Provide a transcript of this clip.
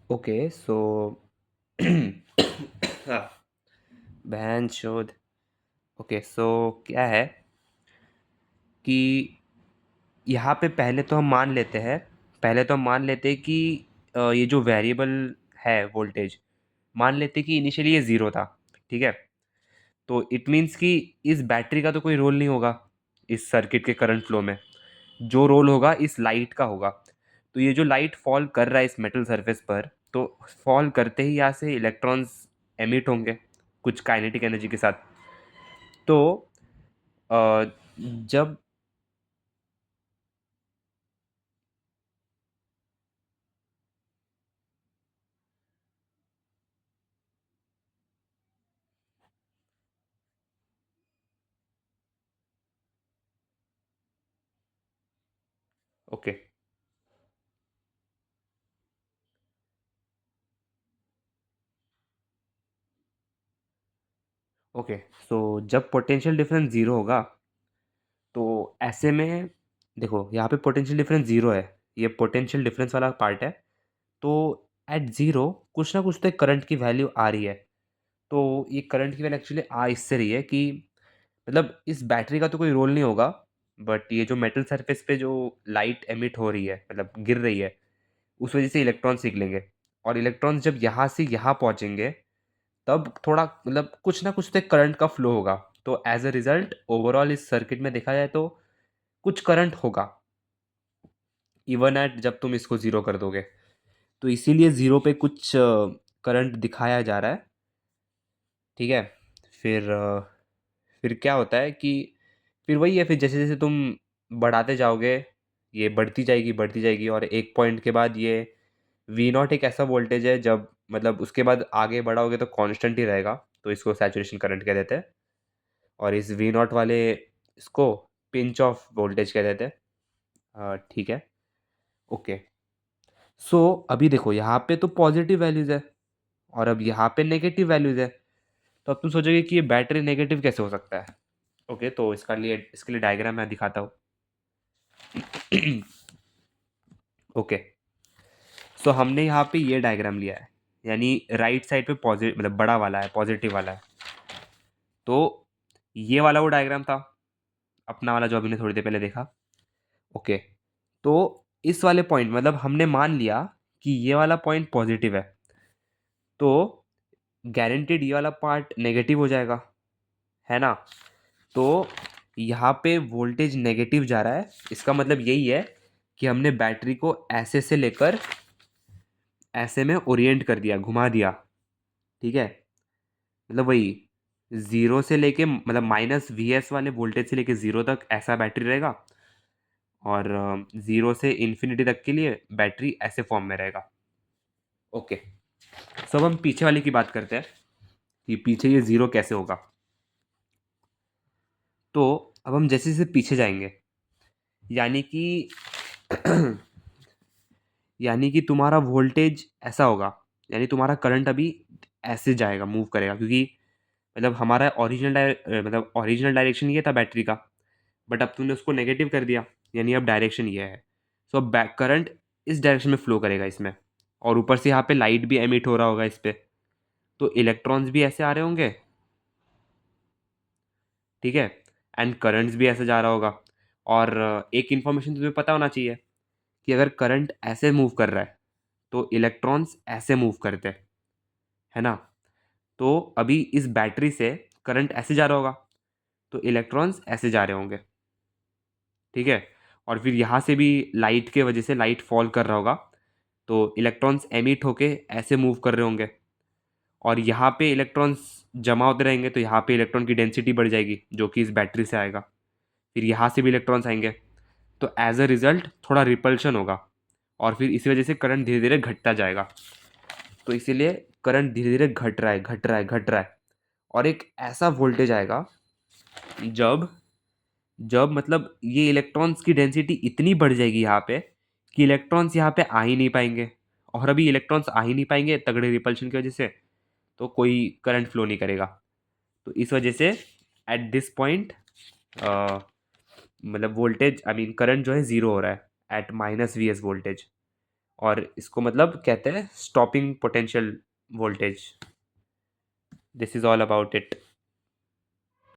Okay so हाँ, बहन शोध। ओके सो क्या है कि यहाँ पे पहले तो हम मान लेते हैं कि ये जो वेरिएबल है वोल्टेज, मान लेते हैं कि इनिशियली ये ज़ीरो था। ठीक है, तो इट मीन्स कि इस बैटरी का तो कोई रोल नहीं होगा इस सर्किट के करंट फ्लो में। जो रोल होगा इस लाइट का होगा। तो ये जो लाइट फॉल कर रहा है इस मेटल सरफेस पर, तो फॉल करते ही यहाँ से इलेक्ट्रॉन्स एमिट होंगे कुछ काइनेटिक एनर्जी के साथ। तो अ, जब ओके ओके सो जब पोटेंशियल डिफरेंस ज़ीरो होगा तो ऐसे में देखो यहाँ पे पोटेंशियल डिफरेंस ज़ीरो है, ये पोटेंशियल डिफरेंस वाला पार्ट है। तो एट ज़ीरो कुछ ना कुछ तो एक करंट की वैल्यू आ रही है। तो ये करंट की वैल्यू एक्चुअली आ इससे रही है कि मतलब इस बैटरी का तो कोई रोल नहीं होगा, बट ये जो मेटल सरफेस पे जो लाइट एमिट हो रही है मतलब गिर रही है, उस वजह से इलेक्ट्रॉन्स निकलेंगे। और इलेक्ट्रॉन्स जब यहाँ से यहाँ पहुँचेंगे तब थोड़ा मतलब कुछ ना कुछ तो एक करंट का फ्लो होगा। तो एज अ रिजल्ट ओवरऑल इस सर्किट में देखा जाए तो कुछ करंट होगा इवन एट जब तुम इसको ज़ीरो कर दोगे। तो इसीलिए ज़ीरो पे कुछ करंट दिखाया जा रहा है। ठीक है, फिर फिर क्या होता है कि फिर वही है, फिर जैसे जैसे तुम बढ़ाते जाओगे ये बढ़ती जाएगी और एक पॉइंट के बाद ये वी नॉट एक ऐसा वोल्टेज है जब मतलब उसके बाद आगे बढ़ाओगे तो कांस्टेंट ही रहेगा। तो इसको सैचुरेशन करंट कह देते हैं। और इस वी नॉट वाले इसको पिंच ऑफ वोल्टेज कह देते हैं। ठीक है, ओके। सो अभी देखो यहाँ पे तो पॉजिटिव वैल्यूज है और अब यहाँ पे नेगेटिव वैल्यूज है। तो अब तुम सोचोगे कि ये बैटरी नेगेटिव कैसे हो सकता है। ओके, तो इसके लिए डायग्राम मैं दिखाता हूँ। ओके, सो हमने यहाँ पे ये डायग्राम लिया है, यानी राइट साइड पे पॉजिटिव मतलब बड़ा वाला है, पॉजिटिव वाला है। तो ये वाला वो डायग्राम था अपना वाला जो अभी ने थोड़ी देर पहले देखा। ओके, तो इस वाले पॉइंट मतलब हमने मान लिया कि ये वाला पॉइंट पॉजिटिव है, तो गारंटेड ये वाला पार्ट नेगेटिव हो जाएगा, है ना। तो यहाँ पे वोल्टेज नेगेटिव जा रहा है, इसका मतलब यही है कि हमने बैटरी को ऐसे से लेकर ऐसे में ओरिएंट कर दिया, घुमा दिया। ठीक है, मतलब वही ज़ीरो से लेके मतलब माइनस वी एस वाले वोल्टेज से लेके ज़ीरो तक ऐसा बैटरी रहेगा। और ज़ीरो से इन्फिनिटी तक के लिए बैटरी ऐसे फॉर्म में रहेगा। ओके, सो अब हम पीछे वाले की बात करते हैं कि पीछे ये ज़ीरो कैसे होगा। तो अब हम जैसे जैसे पीछे जाएंगे, यानी कि यानी कि तुम्हारा वोल्टेज ऐसा होगा, यानी तुम्हारा करंट अभी ऐसे जाएगा, मूव करेगा, क्योंकि मतलब हमारा मतलब ओरिजिनल डायरेक्शन ये था बैटरी का। बट अब तुमने उसको नेगेटिव कर दिया, यानी अब डायरेक्शन ये है। सो अब बैक करंट इस डायरेक्शन में फ्लो करेगा इसमें। और ऊपर से यहाँ पे लाइट भी एमिट हो रहा होगा इस पे, तो इलेक्ट्रॉन्स भी ऐसे आ रहे होंगे। ठीक है, एंड करंट्स भी ऐसे जा रहा होगा। और एक इन्फॉर्मेशन तुम्हें पता होना चाहिए कि अगर करंट ऐसे मूव कर रहा है तो इलेक्ट्रॉन्स ऐसे मूव करते हैं, है ना। तो अभी इस बैटरी से करंट ऐसे जा रहा होगा, तो इलेक्ट्रॉन्स ऐसे जा रहे होंगे। ठीक है, और फिर यहाँ से भी लाइट के वजह से लाइट फॉल कर रहा होगा, तो इलेक्ट्रॉन्स एमिट होके ऐसे मूव कर रहे होंगे। और यहाँ पे इलेक्ट्रॉन्स जमा होते रहेंगे, तो यहाँ पे इलेक्ट्रॉन की डेंसिटी बढ़ जाएगी जो कि इस बैटरी से आएगा। फिर यहाँ से भी इलेक्ट्रॉन्स आएंगे, तो एज अ रिजल्ट थोड़ा रिपल्शन होगा। और फिर इसी वजह से करंट धीरे धीरे घटता जाएगा। तो इसीलिए करंट धीरे धीरे घट रहा है, घट रहा है, घट रहा है। और एक ऐसा वोल्टेज आएगा जब जब मतलब ये इलेक्ट्रॉन्स की डेंसिटी इतनी बढ़ जाएगी यहाँ पे कि इलेक्ट्रॉन्स यहाँ पे आ ही नहीं पाएंगे। और अभी इलेक्ट्रॉन्स आ ही नहीं पाएंगे तगड़े रिपल्शन की वजह से, तो कोई करंट फ्लो नहीं करेगा। तो इस वजह से एट दिस पॉइंट मतलब वोल्टेज आई मीन करंट जो है ज़ीरो हो रहा है at minus V S voltage. और इसको मतलब कहते हैं stopping potential voltage. This is all about it.